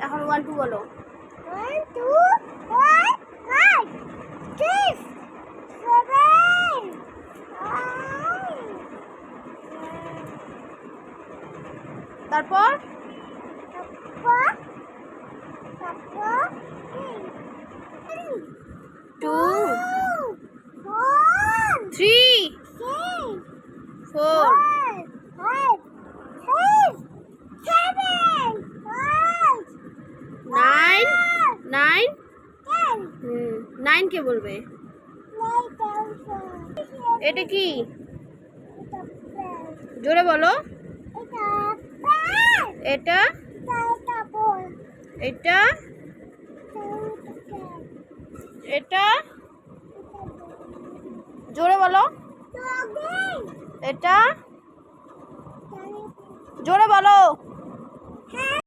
এখন 1 2 বলো। 1 2 1 5 6 7 তারপর তারপর 2 4 3 6 4 5 6 7 8 9 9 10 9 কে বলবে। এটা কি? জোরে বলো। এটা এটা এটা জোরে বলো। এটা জোরে বলো।